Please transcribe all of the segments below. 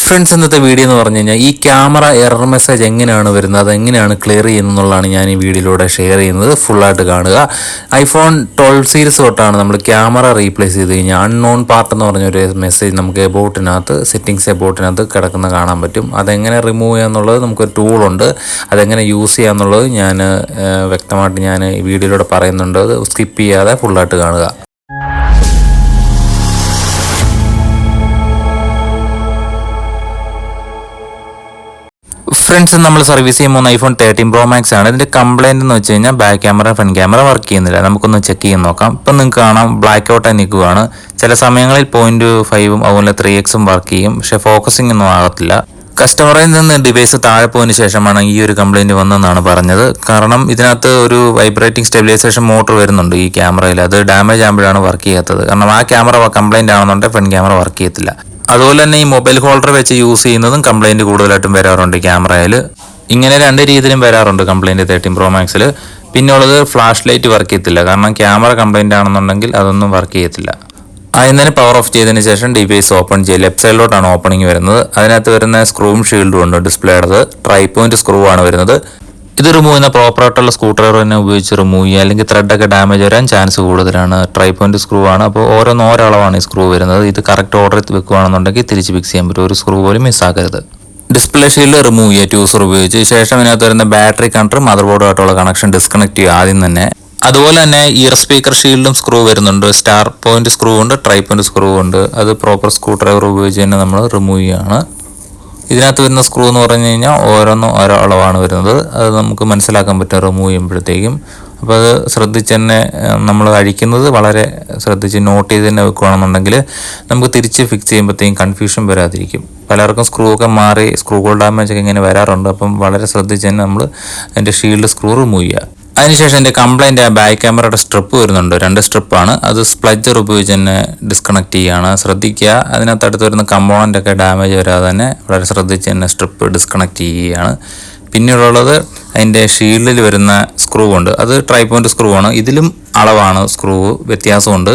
Friends, ഇന്നത്തെ video എന്ന് പറഞ്ഞു കഴിഞ്ഞാൽ ഈ ക്യാമറ എറർ മെസ്സേജ് എങ്ങനെയാണ് വരുന്നത്, അതെങ്ങനെയാണ് ക്ലിയർ ചെയ്യുന്നതെന്നുള്ളതാണ് ഞാൻ ഈ വീഡിയോയിലൂടെ ഷെയർ ചെയ്യുന്നത്. ഫുള്ളായിട്ട് കാണുക. ഐഫോൺ 12 സീരീസ് തൊട്ടാണ് നമ്മൾ ക്യാമറ റീപ്ലേസ് ചെയ്ത് കഴിഞ്ഞാൽ അൺനോൺ പാർട്ട് എന്ന് പറഞ്ഞൊരു മെസ്സേജ് നമുക്ക് എബോട്ടിനകത്ത് സെറ്റിങ്സ് കിടക്കുന്ന കാണാൻ പറ്റും. അതെങ്ങനെ റിമൂവ് ചെയ്യാന്നുള്ളത് നമുക്കൊരു ടൂളുണ്ട്. അതെങ്ങനെ യൂസ് ചെയ്യാന്നുള്ളത് ഞാൻ വ്യക്തമായിട്ട് ഈ വീഡിയോയിലൂടെ പറയുന്നുണ്ട്. അത് സ്കിപ്പ് ചെയ്യാതെ ഫുള്ളായിട്ട് കാണുക. ഫ്രണ്ട്സ്, നമ്മൾ സർവീസ് ചെയ്യുമ്പോൾ ഐഫോൺ 13 Pro Max ആണ്. ഇതിൻ്റെ കംപ്ലയിൻ്റ് എന്ന് വെച്ച് കഴിഞ്ഞാൽ back camera front camera work ചെയ്യുന്നില്ല. നമുക്കൊന്ന് ചെക്ക് ചെയ്ത് നോക്കാം. ഇപ്പം നിങ്ങൾക്ക് കാണാം ബ്ലാക്ക് ഔട്ടായി നിൽക്കുകയാണ്. ചില സമയങ്ങളിൽ 0.5 അതുപോലെ 3x വർക്ക് ചെയ്യും, പക്ഷേ ഫോക്കസിംഗ് ഒന്നും ആകത്തില്ല. കസ്റ്റമറിൽ നിന്ന് ഡിവൈസ് താഴെ പോയതിനു ശേഷമാണ് ഈ ഒരു കംപ്ലയിൻറ്റ് വന്നതെന്നാണ് പറഞ്ഞത്. കാരണം ഇതിനകത്ത് ഒരു വൈബ്രേറ്റിംഗ് സ്റ്റെബിലൈസേഷൻ മോട്ടർ വരുന്നുണ്ട് ഈ ക്യാമറയിൽ. അത് ഡാമേജ് ആകുമ്പോഴാണ് വർക്ക് ചെയ്യാത്തത്. കാരണം ആ ക്യാമറ കംപ്ലയിൻ്റ് ആണെന്നുണ്ടെങ്കിൽ ഫ്രണ്ട് ക്യാമറ വർക്ക് ചെയ്യത്തില്ല. അതുപോലെ തന്നെ ഈ മൊബൈൽ ഹോൾഡർ വെച്ച് യൂസ് ചെയ്യുന്നതും കംപ്ലയിൻറ്റ് കൂടുതലായിട്ടും വരാറുണ്ട് ക്യാമറയിൽ. ഇങ്ങനെ രണ്ട് രീതിയിലും വരാറുണ്ട് കംപ്ലയിൻറ്റ് 13 Pro Maxൽ. പിന്നെ ഉള്ളത് ഫ്ലാഷ് ലൈറ്റ് വർക്ക് ചെയ്യത്തില്ല. കാരണം ക്യാമറ കംപ്ലയിൻ്റ് ആണെന്നുണ്ടെങ്കിൽ അതൊന്നും വർക്ക് ചെയ്യത്തില്ല. ആദ്യം തന്നെ പവർ ഓഫ് ചെയ്തതിന് ശേഷം ഡിവൈസ് ഓപ്പൺ ചെയ്യുക. ലെഫ്റ്റ് സൈഡിലോട്ടാണ് ഓപ്പണിംഗ് വരുന്നത്. അതിനകത്ത് വരുന്ന സ്ക്രൂവും ഷീൽഡും ഉണ്ട് ഡിസ്പ്ലേയുടേത്. ട്രൈ പോയിന്റ് സ്ക്രൂ ആണ് വരുന്നത്. ഇത് റിമൂവ് ചെയ്യുന്ന പ്രോപ്പറായിട്ടുള്ള സ്ക്രൂ ഡ്രൈവർ തന്നെ ഉപയോഗിച്ച് റിമൂവ് ചെയ്യുക, അല്ലെങ്കിൽ ത്രെഡൊക്കെ ഡാമേജ് വരാൻ ചാൻസ് കൂടുതലാണ്. ട്രൈ പോയിന്റ് സ്ക്രൂ ആണ്. അപ്പോൾ ഓരോളവാണ് ഈ സ്ക്രൂ വരുന്നത്. ഇത് കറക്റ്റ് ഓർഡർ വെക്കുകയാണെന്നുണ്ടെങ്കിൽ തിരിച്ച് ഫിക്സ് ചെയ്യാൻ പറ്റും. ഒരു സ്ക്രൂ പോലും മിസ്സാക്കരുത്. ഡിസ്പ്ലേ ഷീൽഡ് റിമൂവ് ചെയ്യുക ട്യൂസർ ഉപയോഗിച്ച്. ശേഷം ഇതിനകത്ത് വരുന്ന ബാറ്ററി കണക്ടർ മദർ ബോർഡുമായിട്ടുള്ള കണക്ഷൻ ഡിസ്കണക്ട് ചെയ്യുക ആദ്യം തന്നെ. അതുപോലെ തന്നെ ഇയർ സ്പീക്കർ ഷീൽഡും സ്ക്രൂ വരുന്നുണ്ട്. സ്റ്റാർ പോയിന്റ് സ്ക്രൂ ഉണ്ട്, ട്രൈ പോയിന്റ് സ്ക്രൂ ഉണ്ട്. അത് പ്രോപ്പർ സ്ക്രൂ ഡ്രൈവർ ഉപയോഗിച്ച് തന്നെ നമ്മൾ റിമൂവ് ചെയ്യുകയാണ്. ഇതിനകത്ത് വരുന്ന സ്ക്രൂ എന്ന് പറഞ്ഞു കഴിഞ്ഞാൽ ഓരോ അളവാണ് വരുന്നത്. അത് നമുക്ക് മനസ്സിലാക്കാൻ പറ്റും റിമൂവ് ചെയ്യുമ്പോഴത്തേക്കും. അപ്പോൾ അത് ശ്രദ്ധിച്ച് തന്നെ നമ്മൾ അഴിക്കുന്നത് വളരെ ശ്രദ്ധിച്ച് നോട്ട് ചെയ്ത് തന്നെ വെക്കുകയാണെന്നുണ്ടെങ്കിൽ നമുക്ക് തിരിച്ച് ഫിക്സ് ചെയ്യുമ്പോഴത്തേക്കും കൺഫ്യൂഷൻ വരാതിരിക്കും. പലർക്കും സ്ക്രൂ ഒക്കെ മാറി സ്ക്രൂ ഹോൾ ഡാമേജ് ഒക്കെ ഇങ്ങനെ വരാറുണ്ട്. അപ്പം വളരെ ശ്രദ്ധിച്ച് തന്നെ നമ്മൾ അതിൻ്റെ ഷീൽഡ് സ്ക്രൂ റിമൂവ് ചെയ്യുക. അതിനുശേഷം എൻ്റെ കംപ്ലയിൻ്റ് ബാക്ക് ക്യാമറയുടെ സ്ട്രിപ്പ് വരുന്നുണ്ട്. 2 സ്ട്രിപ്പാണ്. അത് സ്പ്ലജർ ഉപയോഗിച്ച് തന്നെ ഡിസ്കണക്ട് ചെയ്യുകയാണ്. ശ്രദ്ധിക്കുക, അതിനകത്ത് അടുത്ത് വരുന്ന കമ്പോണൻ്റ് ഒക്കെ ഡാമേജ് വരാതെ തന്നെ വളരെ ശ്രദ്ധിച്ച് തന്നെ സ്ട്രിപ്പ് ഡിസ്കണക്ട് ചെയ്യുകയാണ്. പിന്നീടുള്ളത് അതിൻ്റെ ഷീൽഡിൽ വരുന്ന സ്ക്രൂ ഉണ്ട്. അത് ട്രൈ പോയിന്റ് സ്ക്രൂ ആണ്. ഇതിലും അളവാണ് സ്ക്രൂ വ്യത്യാസമുണ്ട്.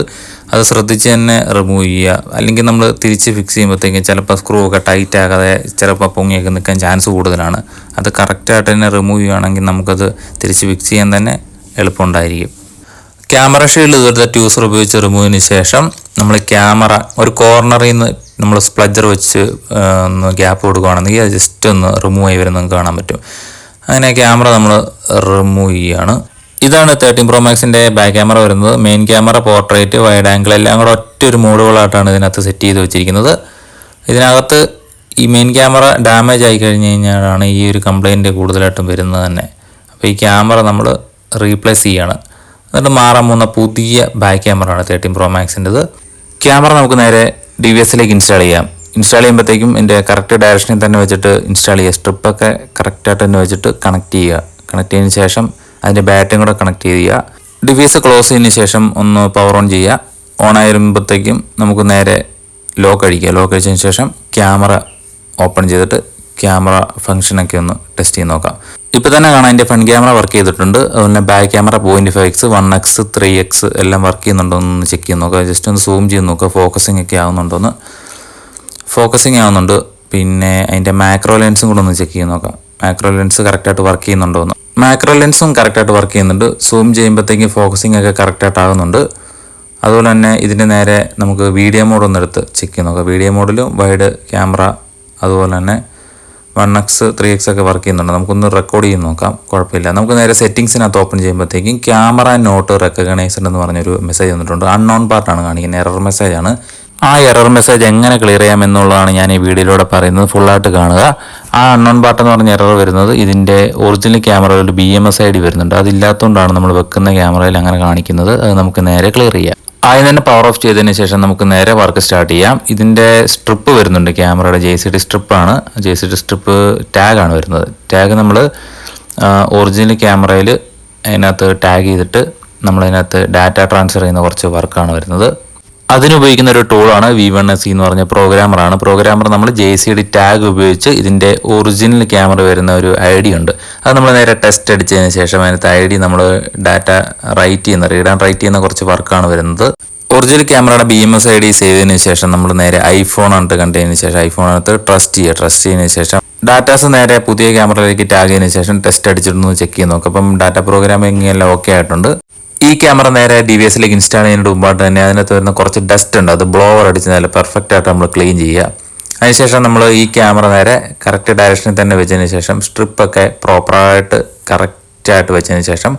അത് ശ്രദ്ധിച്ച് തന്നെ റിമൂവ് ചെയ്യുക. അല്ലെങ്കിൽ നമ്മൾ തിരിച്ച് ഫിക്സ് ചെയ്യുമ്പോഴത്തേക്കും ചിലപ്പോൾ സ്ക്രൂ ഒക്കെ ടൈറ്റ് ആകാതെ ചിലപ്പോൾ പൊങ്ങിയൊക്കെ നിൽക്കാൻ ചാൻസ് കൂടുതലാണ്. അത് കറക്റ്റായിട്ട് തന്നെ റിമൂവ് ചെയ്യുകയാണെങ്കിൽ നമുക്കത് തിരിച്ച് ഫിക്സ് ചെയ്യാൻ തന്നെ എളുപ്പമുണ്ടായിരിക്കും. ക്യാമറ ഷീൽഡ് ഇതുപോലത്തെ ട്യൂസർ ഉപയോഗിച്ച് റിമൂവിന് ശേഷം നമ്മൾ ക്യാമറ ഒരു കോർണറിൽ നിന്ന് നമ്മൾ സ്പ്ലജർ വെച്ച് ഒന്ന് ഗ്യാപ്പ് കൊടുക്കുകയാണെങ്കിൽ അത് ജസ്റ്റ് ഒന്ന് റിമൂവ് ആയി വരുന്നത് നമുക്ക് കാണാൻ പറ്റും. അങ്ങനെ ക്യാമറ നമ്മൾ റിമൂവ് ചെയ്യുകയാണ്. ഇതാണ് 13 Pro Maxൻ്റെ ബാക്ക് ക്യാമറ വരുന്നത്. Main camera, portrait, wide angle എല്ലാം കൂടെ ഒറ്റൊരു മോഡുകളായിട്ടാണ് ഇതിനകത്ത് സെറ്റ് ചെയ്ത് വെച്ചിരിക്കുന്നത്. ഇതിനകത്ത് ഈ മെയിൻ ക്യാമറ ഡാമേജ് ആയി കഴിഞ്ഞ് കഴിഞ്ഞാലാണ് ഈ ഒരു കംപ്ലയിൻറ്റ് കൂടുതലായിട്ടും വരുന്നത് തന്നെ. അപ്പോൾ ഈ ക്യാമറ നമ്മൾ റീപ്ലേസ് ചെയ്യുകയാണ്. എന്നിട്ട് മാറാൻ പോകുന്ന പുതിയ ബാക്ക് ക്യാമറയാണ് 13 Pro Maxൻ്റെത്. ക്യാമറ നമുക്ക് നേരെ DVSലേക്ക് ഇൻസ്റ്റാൾ ചെയ്യാം. ഇൻസ്റ്റാൾ ചെയ്യുമ്പോഴത്തേക്കും ഇതിൻ്റെ കറക്റ്റ് ഡയറക്ഷനിൽ തന്നെ വെച്ചിട്ട് ഇൻസ്റ്റാൾ ചെയ്യുക. സ്ട്രിപ്പൊക്കെ കറക്റ്റായിട്ട് തന്നെ വെച്ചിട്ട് കണക്ട് ചെയ്യുക. കണക്ട് ചെയ്തതിന് ശേഷം അതിൻ്റെ ബാറ്ററിയും കൂടെ കണക്ട് ചെയ്യുക. ഡിവൈസ് ക്ലോസ് ചെയ്തതിന് ശേഷം ഒന്ന് പവർ ഓൺ ചെയ്യുക. ഓൺ ആയിരുമ്പോഴത്തേക്കും നമുക്ക് നേരെ ലോക്ക് അടിക്കുക. ലോക്ക് അടിച്ചതിന് ശേഷം ക്യാമറ ഓപ്പൺ ചെയ്തിട്ട് ക്യാമറ ഫംഗ്ഷനൊക്കെ ഒന്ന് ടെസ്റ്റ് ചെയ്ത് നോക്കാം. ഇപ്പോൾ തന്നെ കാണാൻ എൻ്റെ ഫ്രണ്ട് ക്യാമറ വർക്ക് ചെയ്തിട്ടുണ്ട്. അതുപോലെ back camera 0.5x 1x 3x എല്ലാം വർക്ക് ചെയ്യുന്നുണ്ടോ എന്ന് ചെക്ക് ചെയ്ത് നോക്കുക. ജസ്റ്റ് ഒന്ന് സൂം ചെയ്ത് നോക്കുക ഫോക്കസിങ് ഒക്കെ ആവുന്നുണ്ടോയെന്ന്. ഫോക്കസിങ് ആവുന്നുണ്ട്. പിന്നെ അതിൻ്റെ മാക്രോ ലെൻസും കൂടെ ഒന്ന് ചെക്ക് ചെയ്ത് നോക്കാം. മാക്രോ ലെൻസ് കറക്റ്റായിട്ട് വർക്ക് ചെയ്യുന്നുണ്ടോ എന്ന്. മാക്രോ ലെൻസും കറക്റ്റായിട്ട് വർക്ക് ചെയ്യുന്നുണ്ട്. സൂം ചെയ്യുമ്പോഴത്തേക്കും ഫോക്കസിങ് ഒക്കെ കറക്റ്റായിട്ട് ആകുന്നുണ്ട്. അതുപോലെ തന്നെ ഇതിൻ്റെ നേരെ നമുക്ക് വീഡിയോ മോഡ് ഒന്ന് എടുത്ത് ചെക്ക് ചെയ്ത് നോക്കാം. വീഡിയോ മോഡിലും വൈഡ് ക്യാമറ അതുപോലെ തന്നെ 1x 3x ഒക്കെ വർക്ക് ചെയ്യുന്നുണ്ട്. നമുക്കൊന്ന് റെക്കോർഡ് ചെയ്ത് നോക്കാം. കുഴപ്പമില്ല. നമുക്ക് നേരെ സെറ്റിങ്സിനകത്ത് ഓപ്പൺ ചെയ്യുമ്പോഴത്തേക്കും ക്യാമറ നോട്ട് റെക്കഗ്നൈസ്ഡ് എന്ന് പറഞ്ഞൊരു മെസ്സേജ് വന്നിട്ടുണ്ട്. അൺനോൺ പാർട്ടാണ് കാണിക്കുന്നത്. എറർ മെസ്സേജാണ്. ആ എറർ മെസ്സേജ് എങ്ങനെ ക്ലിയർ ചെയ്യാം എന്നുള്ളതാണ് ഞാൻ ഈ വീഡിയോയിലൂടെ പറയുന്നത്. ഫുള്ളായിട്ട് കാണുക. ആ അൺനോൺ പാർട്ട് എന്ന് പറഞ്ഞ എറർ വരുന്നത് ഇതിൻ്റെ ഒറിജിനൽ ക്യാമറയിൽ BMS ID വരുന്നുണ്ട്. അതില്ലാത്തതുകൊണ്ടാണ് നമ്മൾ വെക്കുന്ന ക്യാമറയിൽ അങ്ങനെ കാണിക്കുന്നത്. അത് നമുക്ക് നേരെ ക്ലിയർ ചെയ്യാം. ആദ്യം തന്നെ പവർ ഓഫ് ചെയ്തതിന് ശേഷം നമുക്ക് നേരെ വർക്ക് സ്റ്റാർട്ട് ചെയ്യാം. ഇതിൻ്റെ സ്ട്രിപ്പ് വരുന്നുണ്ട്. ക്യാമറയുടെ JCD സ്ട്രിപ്പാണ്. JCD സ്ട്രിപ്പ് ടാഗാണ് വരുന്നത്. ടാഗ് നമ്മൾ ഒറിജിനൽ ക്യാമറയിൽ അതിനകത്ത് ടാഗ് ചെയ്തിട്ട് നമ്മളതിനകത്ത് ഡാറ്റ ട്രാൻസ്ഫർ ചെയ്യുന്ന കുറച്ച് വർക്കാണ് വരുന്നത്. അതിനുപയോഗിക്കുന്ന ഒരു ടൂളാണ് V1SE എന്ന് പറഞ്ഞ പ്രോഗ്രാമറാണ്. പ്രോഗ്രാമർ നമ്മൾ JCD ടാഗ് ഉപയോഗിച്ച് ഇതിൻ്റെ ഒറിജിനൽ ക്യാമറ വരുന്ന ഒരു ID ഉണ്ട്. അത് നമ്മൾ നേരെ ടെസ്റ്റ് അടിച്ചതിന് ശേഷം അതിനകത്ത് ID നമ്മൾ ഡാറ്റ റൈറ്റ് ചെയ്യുന്ന റീഡ് ആൻഡ് റൈറ്റ് ചെയ്യുന്ന കുറച്ച് വർക്കാണ് വരുന്നത്. ഒറിജിനൽ ക്യാമറയുടെ BMS ID ചെയ്തതിന് ശേഷം നമ്മൾ നേരെ ഐഫോൺ ആണ് കണ്ടതിന് ശേഷം ഐഫോണിനകത്ത് ട്രസ്റ്റ് ചെയ്തതിന് ശേഷം ഡാറ്റാസ് നേരെ പുതിയ ക്യാമറയിലേക്ക് ടാഗ് ചെയ്തതിന് ശേഷം ടെസ്റ്റ് അടിച്ചിട്ടൊന്ന് ചെക്ക് ചെയ്ത് നോക്കാം. അപ്പം ഡാറ്റ പ്രോഗ്രാമിംഗ് എല്ലാം ഓക്കെ ആയിട്ടുണ്ട്. ഈ ക്യാമറ നേരെ DVSലേക്ക് ഇൻസ്റ്റാൾ ചെയ്യുന്നതിന് മുമ്പായിട്ട് തന്നെ അതിനകത്ത് വരുന്ന കുറച്ച് ഡസ്റ്റ് ഉണ്ട്, അത് ബ്ലോവർ അടിച്ച് നല്ല പെർഫെക്റ്റ് ആയിട്ട് നമ്മൾ ക്ലീൻ ചെയ്യുക. അതിനുശേഷം നമ്മൾ ഈ ക്യാമറ നേരെ കറക്റ്റ് ഡയറക്ഷനിൽ തന്നെ വെച്ചതിന് ശേഷം സ്ട്രിപ്പൊക്കെ പ്രോപ്പറായിട്ട് കറക്റ്റായിട്ട് വെച്ചതിന് ശേഷം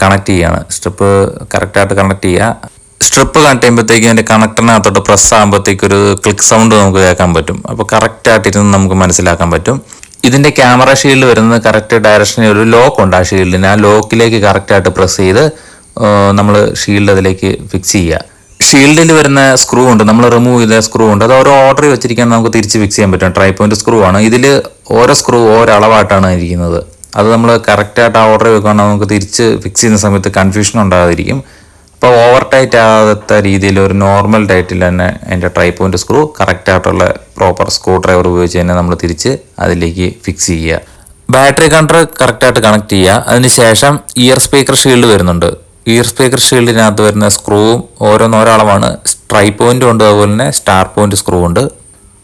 കണക്ട് ചെയ്യുകയാണ്. സ്ട്രിപ്പ് കറക്റ്റായിട്ട് കണക്ട് ചെയ്യുക. സ്ട്രിപ്പ് കണക്ട് ചെയ്യുമ്പോഴത്തേക്കും അതിൻ്റെ കണക്ടറിനകത്തോട്ട് പ്രസ് ആകുമ്പോഴത്തേക്ക് ഒരു ക്ലിക്ക് സൗണ്ട് നമുക്ക് കേൾക്കാൻ പറ്റും. അപ്പോൾ കറക്റ്റായിട്ടിരുന്ന് നമുക്ക് മനസ്സിലാക്കാൻ പറ്റും. ഇതിൻ്റെ ക്യാമറ ഷീൽഡ് വരുന്നത് കറക്റ്റ് ഡയറക്ഷനിൽ ഒരു ലോക്ക് ഉണ്ട്. ആ ഷീൽഡിന് ആ ലോക്കിലേക്ക് കറക്റ്റായിട്ട് പ്രസ് ചെയ്ത് നമ്മൾ ഷീൽഡ് അതിലേക്ക് ഫിക്സ് ചെയ്യുക. ഷീൽഡിൽ വരുന്ന സ്ക്രൂ ഉണ്ട്, നമ്മൾ റിമൂവ് ചെയ്ത സ്ക്രൂ ഉണ്ട്, അത് ഓരോ ഓർഡർ വെച്ചിരിക്കാൻ നമുക്ക് തിരിച്ച് ഫിക്സ് ചെയ്യാൻ പറ്റും. ട്രൈ പോയിന്റ് സ്ക്രൂ ആണ്. ഇതിൽ ഓരോ സ്ക്രൂ ഓരോ അളവായിട്ടാണ് ഇരിക്കുന്നത്. അത് നമ്മൾ കറക്റ്റായിട്ട് ആ ഓർഡർ വെക്കുകയാണെങ്കിൽ നമുക്ക് തിരിച്ച് ഫിക്സ് ചെയ്യുന്ന സമയത്ത് കൺഫ്യൂഷൻ ഉണ്ടാകാതിരിക്കും. അപ്പോൾ ഓവർ ടൈറ്റ് ആകാത്ത രീതിയിൽ ഒരു നോർമൽ ടൈറ്റിൽ തന്നെ അതിൻ്റെ ട്രൈ പോയിന്റ് സ്ക്രൂ കറക്റ്റായിട്ടുള്ള പ്രോപ്പർ സ്ക്രൂ ഡ്രൈവർ ഉപയോഗിച്ച് തന്നെ നമ്മൾ തിരിച്ച് അതിലേക്ക് ഫിക്സ് ചെയ്യുക. ബാറ്ററി കണ്ടർ കറക്റ്റായിട്ട് കണക്ട് ചെയ്യുക. അതിനുശേഷം ഇയർ സ്പീക്കർ ഷീൽഡ് വരുന്നുണ്ട്. ഇയർ സ്പീക്കർ ഷീൽഡിനകത്ത് വരുന്ന സ്ക്രൂവും ഓരോന്നോരളവാണ്. ട്രൈ പോയിന്റും ഉണ്ട്, അതുപോലെ തന്നെ സ്റ്റാർ പോയിന്റ് സ്ക്രൂ ഉണ്ട്.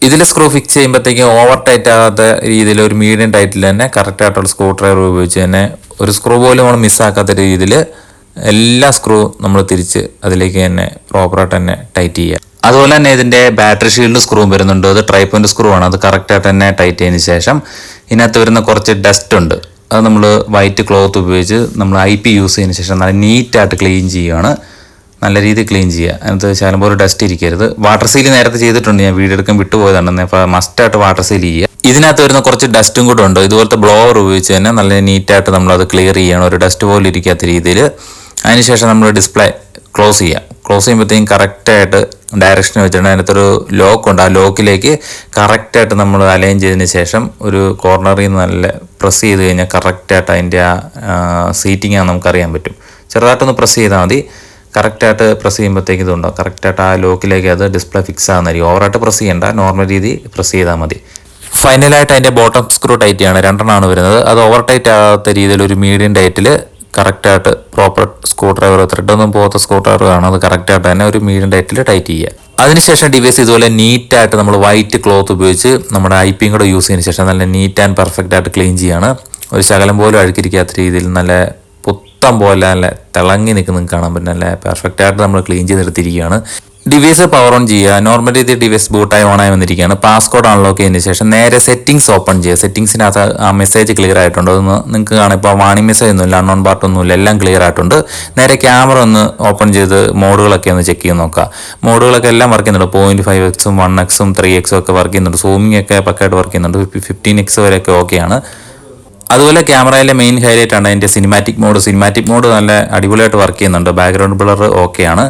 ഇതിൽ സ്ക്രൂ ഫിക്സ് ചെയ്യുമ്പോഴത്തേക്കും ഓവർ ടൈറ്റ് ആകാത്ത രീതിയിൽ ഒരു മീഡിയം ടൈറ്റിൽ തന്നെ കറക്റ്റായിട്ടുള്ള സ്ക്രൂ ഡ്രൈവർ ഉപയോഗിച്ച് തന്നെ ഒരു സ്ക്രൂ പോലും നമ്മൾ മിസ്സാക്കാത്ത രീതിയിൽ എല്ലാ സ്ക്രൂ നമ്മൾ തിരിച്ച് അതിലേക്ക് തന്നെ പ്രോപ്പറായിട്ട് തന്നെ ടൈറ്റ് ചെയ്യുക. അതുപോലെ തന്നെ ഇതിൻ്റെ ബാറ്ററി ഷീൽഡ് സ്ക്രൂ വരുന്നുണ്ട്. അത് ട്രൈ പോയിന്റ് സ്ക്രൂ ആണ്. അത് കറക്റ്റായിട്ട് തന്നെ ടൈറ്റ് ചെയ്തതിന് ശേഷം ഇതിനകത്ത് വരുന്ന കുറച്ച് ഡസ്റ്റ് ഉണ്ട്, അത് നമ്മൾ വൈറ്റ് ക്ലോത്ത് ഉപയോഗിച്ച് നമ്മൾ IP യൂസ് ചെയ്തതിന് ശേഷം നല്ല നീറ്റായിട്ട് ക്ലീൻ ചെയ്യുകയാണ്. നല്ല രീതിയിൽ ക്ലീൻ ചെയ്യുക. അതിനകത്ത് ശകലം ഒരു ഡസ്റ്റ് ഇരിക്കരുത്. വാട്ടർ സീൽ നേരത്തെ ചെയ്തിട്ടുണ്ട്, ഞാൻ വീഡിയോ എടുക്കാൻ വിട്ടുപോയതാണ്. അപ്പോൾ മസ്റ്റായിട്ട് വാട്ടർ സീൽ ചെയ്യുക. ഇതിനകത്ത് വരുന്ന കുറച്ച് ഡസ്റ്റും കൂടെ ഉണ്ട്. ഇതുപോലത്തെ ബ്ലോവർ ഉപയോഗിച്ച് തന്നെ നല്ല നീറ്റായിട്ട് നമ്മളത് ക്ലിയർ ചെയ്യണം, ഒരു ഡസ്റ്റ് പോലും ഇരിക്കാത്ത രീതിയിൽ. അതിനുശേഷം നമ്മൾ ഡിസ്പ്ലേ ക്ലോസ് ചെയ്യുക. ക്ലോസ് ചെയ്യുമ്പോഴത്തേക്കും കറക്റ്റായിട്ട് ഡയറക്ഷൻ വെച്ചിട്ടുണ്ട്. അതിനകത്തൊരു ലോക്ക് ഉണ്ട്. ആ ലോക്കിലേക്ക് കറക്റ്റായിട്ട് നമ്മൾ അലൈൻ ചെയ്തതിന് ശേഷം ഒരു കോർണറിൽ നിന്ന് നല്ല പ്രസ് ചെയ്ത് കഴിഞ്ഞാൽ കറക്റ്റായിട്ട് അതിൻ്റെ ആ സീറ്റിംഗ് നമുക്കറിയാൻ പറ്റും. ചെറുതായിട്ടൊന്ന് പ്രസ് ചെയ്താൽ മതി. കറക്റ്റായിട്ട് പ്രസ് ചെയ്യുമ്പോഴത്തേക്ക് ഇതുണ്ടോ, കറക്റ്റായിട്ട് ആ ലോക്കിലേക്ക് അത് ഡിസ്പ്ലേ ഫിക്സ് ആകുന്നതായിരിക്കും. ഓവറായിട്ട് പ്രസ് ചെയ്യേണ്ട, നോർമൽ രീതി പ്രസ് ചെയ്താൽ മതി. ഫൈനലായിട്ട് അതിൻ്റെ ബോട്ടം സ്ക്രൂ ടൈറ്റ് ചെയ്യാണ്. 2 വരുന്നത്. അത് ഓവർ ടൈറ്റ് ആകാത്ത രീതിയിൽ ഒരു മീഡിയം ടൈറ്റിൽ കറക്റ്റായിട്ട് പ്രോപ്പർ സ്ക്രൂ ഡ്രൈവർ, ത്രെഡൊന്നും പോകാത്ത സ്ക്രൂ ഡ്രൈവർ ആണ്, അത് കറക്റ്റായിട്ട് തന്നെ ഒരു മീഡിയം ടൈറ്റിൽ ടൈറ്റ് ചെയ്യുക. അതിനുശേഷം ഡിവൈസ് ഇതുപോലെ നീറ്റായിട്ട് നമ്മൾ വൈറ്റ് ക്ലോത്ത് ഉപയോഗിച്ച് നമ്മുടെ IP കൂടെ യൂസ് ചെയ്തതിന് ശേഷം നല്ല നീറ്റ് ആൻഡ് പെർഫെക്റ്റ് ആയിട്ട് ക്ലീൻ ചെയ്യാണ്. ഒരു ശകലം പോലും അഴുക്കിരിക്കാത്ത രീതിയിൽ നല്ല പുത്തം പോലെ നല്ല തിളങ്ങി നിൽക്കുന്നത് കാണാൻ പറ്റും. നല്ല പെർഫെക്റ്റ് ആയിട്ട് നമ്മൾ ക്ലീൻ ചെയ്തെടുത്തിരിക്കുകയാണ്. ഡിവൈസ് പവർ ഓൺ ചെയ്യുക. നോർമലി ഇത് ഡിവൈസ് ബൂട്ടായി ഓണായി വന്നിരിക്കുകയാണ്. പാസ്കോഡ് അൺലോക്ക് ചെയ്തതിന് ശേഷം നേരെ സെറ്റിംഗ്സ് ഓപ്പൺ ചെയ്യുക. സെറ്റിംഗ്സിനകത്ത് ആ മെസ്സേജ് ക്ലിയർ ആയിട്ടുണ്ട്. അതൊന്ന് നിങ്ങൾക്ക് കാണാം. ഇപ്പോൾ വാണിംഗ് മെസ്സേജ് ഒന്നുമില്ല, അൺനോൺ പാർട്ടൊന്നുമില്ല, എല്ലാം ക്ലിയർ ആയിട്ടുണ്ട്. നേരെ ക്യാമറ ഒന്ന് ഓപ്പൺ ചെയ്ത് മോഡുകളൊക്കെ ഒന്ന് ചെക്ക് ചെയ്ത് നോക്കുക. മോഡുകളൊക്കെ എല്ലാം വർക്ക് ചെയ്യുന്നുണ്ട്. 0.5x 1x 3x ഒക്കെ വർക്ക് ചെയ്യുന്നുണ്ട്. സൂമിംഗ് ഒക്കെ പക്കായിട്ട് വർക്ക് ചെയ്യുന്നുണ്ട്. 15x വരെയൊക്കെ ഓക്കെയാണ്. അതുപോലെ ക്യാമറയിലെ മെയിൻ ഹൈലൈറ്റ് ആണ് അതിൻ്റെ സിനിമാറ്റിക് മോഡ്. സിനിമാറ്റിക് മോഡ് നല്ല അടിപൊളിയായിട്ട് വർക്ക് ചെയ്യുന്നുണ്ട്. ബാക്ക്ഗ്രൗണ്ട് ബ്ലർ ഓക്കെയാണ്.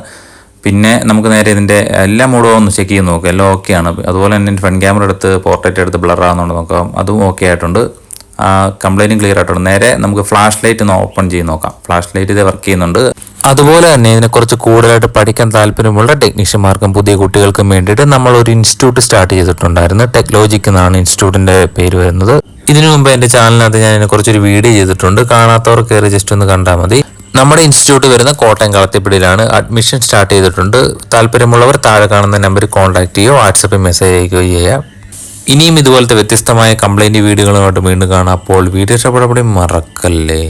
പിന്നെ നമുക്ക് നേരെ ഇതിൻ്റെ എല്ലാ മോഡും ഒന്ന് ചെക്ക് ചെയ്ത് നോക്കാം, എല്ലാം ഓക്കെയാണ്. അതുപോലെ തന്നെ ഫ്രണ്ട് ക്യാമറ എടുത്ത് പോർട്രേറ്റ് എടുത്ത് ബ്ലർ ആകുന്നുണ്ട് നോക്കാം, അതും ഓക്കെ ആയിട്ടുണ്ട്. കംപ്ലൈൻറ്റും ക്ലിയർ ആയിട്ടുണ്ട്. നേരെ നമുക്ക് ഫ്ലാഷ് ലൈറ്റ് ഒന്ന് ഓപ്പൺ ചെയ്ത് നോക്കാം. ഫ്ലാഷ് ലൈറ്റ് ഇത് വർക്ക് ചെയ്യുന്നുണ്ട്. അതുപോലെ തന്നെ ഇതിനെക്കുറിച്ച് കൂടുതലായിട്ട് പഠിക്കാൻ താല്പര്യമുള്ള ടെക്നീഷ്യന്മാർക്കും പുതിയ കുട്ടികൾക്കും വേണ്ടിയിട്ട് നമ്മൾ ഒരു ഇൻസ്റ്റിറ്റ്യൂട്ട് സ്റ്റാർട്ട് ചെയ്തിട്ടുണ്ടായിരുന്നു. ടെക്ലോജിക് എന്നാണ് ഇൻസ്റ്റിറ്റ്യൂട്ടിൻ്റെ പേര് വരുന്നത്. ഇതിനു മുമ്പ് എൻ്റെ ചാനലിനകത്ത് ഞാൻ ഇതിനെക്കുറിച്ചൊരു വീഡിയോ ചെയ്തിട്ടുണ്ട്. കാണാത്തവർ കയറി ജസ്റ്റ് ഒന്ന് കണ്ടാൽ മതി. നമ്മുടെ ഇൻസ്റ്റിറ്റ്യൂട്ട് വരുന്ന കോട്ടയം കളത്തിപ്പടിയിലാണ്. അഡ്മിഷൻ സ്റ്റാർട്ട് ചെയ്തിട്ടുണ്ട്. താല്പര്യമുള്ളവർ താഴെ കാണുന്ന നമ്പറിൽ കോൺടാക്ട് ചെയ്യുകയോ വാട്സപ്പിൽ മെസ്സേജ് അയക്കുകയോ ചെയ്യാം. ഇനിയും ഇതുപോലത്തെ വ്യത്യസ്തമായ കംപ്ലൈൻറ്റ് വീഡിയോകളുമായിട്ട് വീണ്ടും കാണാം. അപ്പോൾ വീഡിയോ ഇഷ്ടപ്പെടുമ്പോൾ മറക്കല്ലേ.